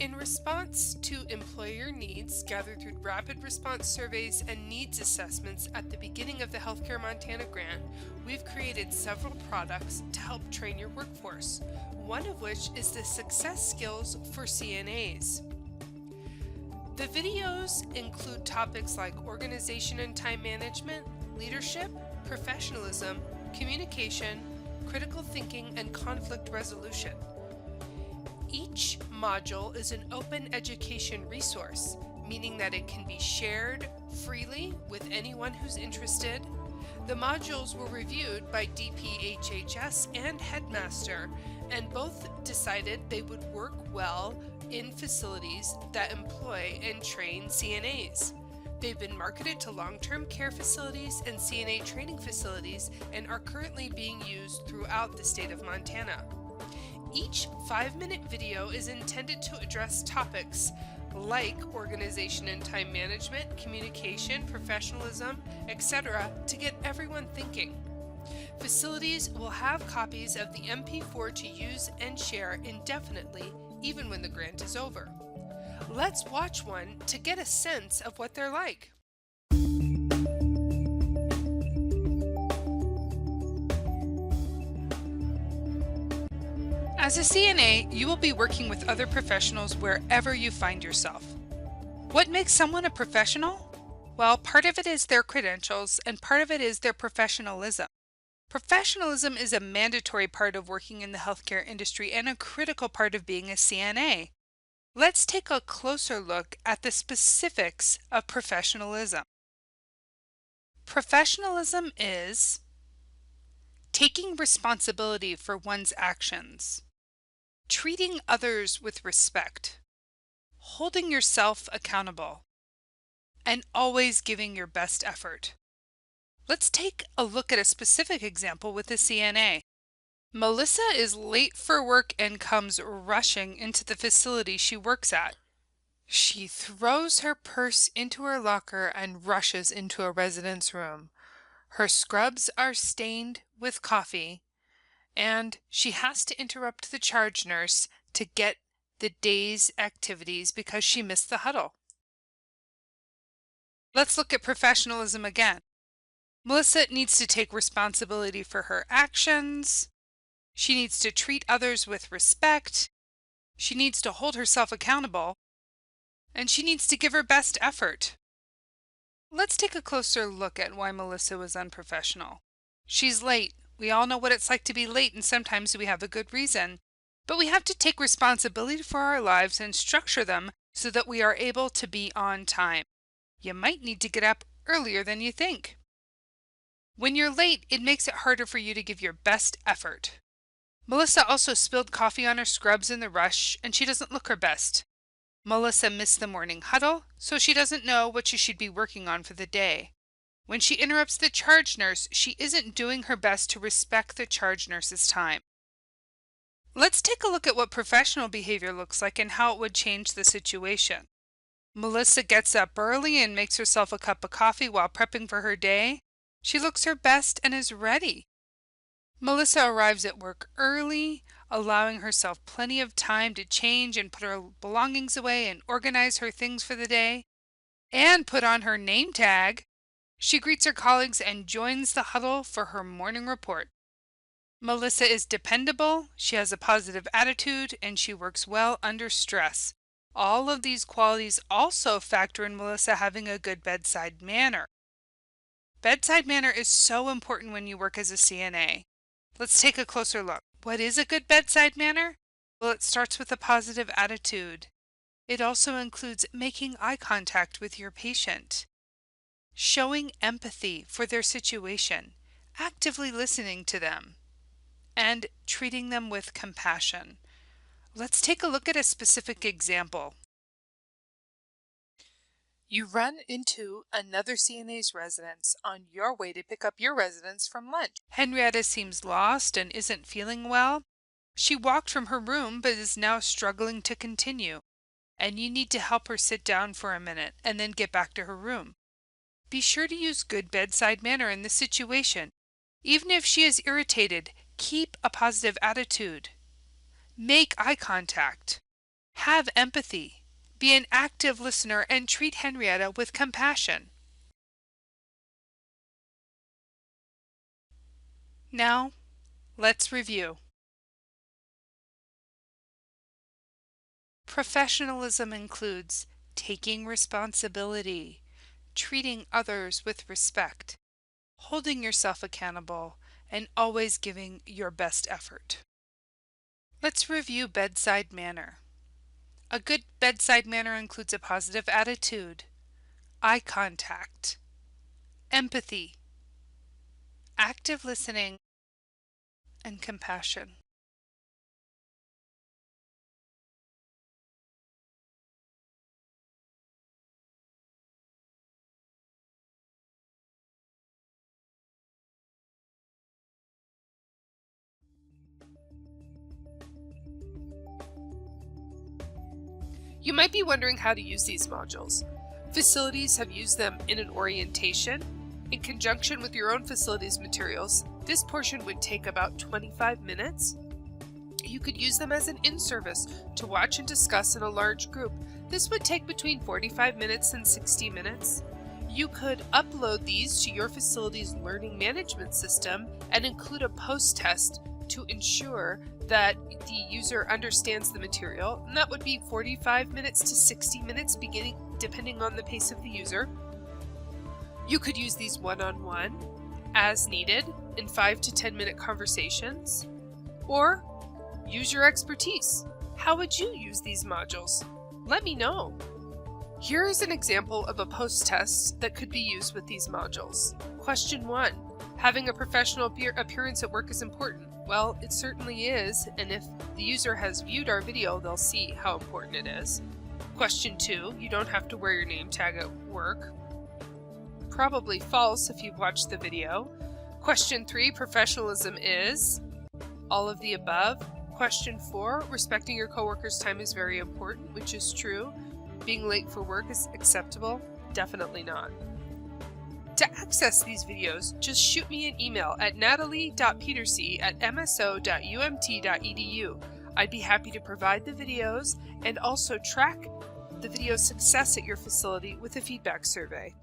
In response to employer needs gathered through rapid response surveys and needs assessments at the beginning of the Healthcare Montana grant, we've created several products to help train your workforce, one of which is the Success Skills for CNAs. The videos include topics like organization and time management, leadership, professionalism, communication, critical thinking, and conflict resolution. Each module is an open education resource, meaning that it can be shared freely with anyone who's interested. The modules were reviewed by DPHHS and Headmaster, and both decided they would work well in facilities that employ and train CNAs. They've been marketed to long-term care facilities and CNA training facilities and are currently being used throughout the state of Montana. Each 5-minute video is intended to address topics like organization and time management, communication, professionalism, etc. to get everyone thinking. Facilities will have copies of the MP4 to use and share indefinitely, even when the grant is over. Let's watch one to get a sense of what they're like. As a CNA, you will be working with other professionals wherever you find yourself. What makes someone a professional? Well, part of it is their credentials and part of it is their professionalism. Professionalism is a mandatory part of working in the healthcare industry and a critical part of being a CNA. Let's take a closer look at the specifics of professionalism. Professionalism is taking responsibility for one's actions, treating others with respect, holding yourself accountable, and always giving your best effort. Let's take a look at a specific example with a CNA. Melissa is late for work and comes rushing into the facility she works at. She throws her purse into her locker and rushes into a resident's room. Her scrubs are stained with coffee, and she has to interrupt the charge nurse to get the day's activities because she missed the huddle. Let's look at professionalism again. Melissa needs to take responsibility for her actions. She needs to treat others with respect. She needs to hold herself accountable. And she needs to give her best effort. Let's take a closer look at why Melissa was unprofessional. She's late. We all know what it's like to be late, and sometimes we have a good reason. But we have to take responsibility for our lives and structure them so that we are able to be on time. You might need to get up earlier than you think. When you're late, it makes it harder for you to give your best effort. Melissa also spilled coffee on her scrubs in the rush, and she doesn't look her best. Melissa missed the morning huddle, so she doesn't know what she should be working on for the day. When she interrupts the charge nurse, she isn't doing her best to respect the charge nurse's time. Let's take a look at what professional behavior looks like and how it would change the situation. Melissa gets up early and makes herself a cup of coffee while prepping for her day. She looks her best and is ready. Melissa arrives at work early, allowing herself plenty of time to change and put her belongings away and organize her things for the day, and put on her name tag. She greets her colleagues and joins the huddle for her morning report. Melissa is dependable, she has a positive attitude, and she works well under stress. All of these qualities also factor in Melissa having a good bedside manner. Bedside manner is so important when you work as a CNA. Let's take a closer look. What is a good bedside manner? Well, it starts with a positive attitude. It also includes making eye contact with your patient, showing empathy for their situation, actively listening to them, and treating them with compassion. Let's take a look at a specific example. You run into another CNA's residence on your way to pick up your residents from lunch. Henrietta seems lost and isn't feeling well. She walked from her room but is now struggling to continue, and you need to help her sit down for a minute and then get back to her room. Be sure to use good bedside manner in this situation. Even if she is irritated, keep a positive attitude. Make eye contact. Have empathy. Be an active listener and treat Henrietta with compassion. Now, let's review. Professionalism includes taking responsibility, treating others with respect, holding yourself accountable, and always giving your best effort. Let's review bedside manner. A good bedside manner includes a positive attitude, eye contact, empathy, active listening, and compassion. You might be wondering how to use these modules. Facilities have used them in an orientation. In conjunction with your own facilities materials, this portion would take about 25 minutes. You could use them as an in-service to watch and discuss in a large group. This would take between 45 minutes and 60 minutes. You could upload these to your facility's learning management system and include a post-test to ensure that the user understands the material, and that would be 45 minutes to 60 minutes depending on the pace of the user. You could use these one-on-one as needed in 5 to 10 minute conversations, or use your expertise. How would you use these modules? Let me know. Here is an example of a post-test that could be used with these modules. Question 1. Having a professional appearance at work is important. Well, it certainly is, and if the user has viewed our video, they'll see how important it is. Question 2. You don't have to wear your name tag at work. Probably false if you've watched the video. Question 3. Professionalism is all of the above. Question 4. Respecting your coworkers' time is very important, which is true. Being late for work is acceptable? Definitely not. To access these videos, just shoot me an email at natalie.petersey@mso.umt.edu. I'd be happy to provide the videos and also track the video success at your facility with a feedback survey.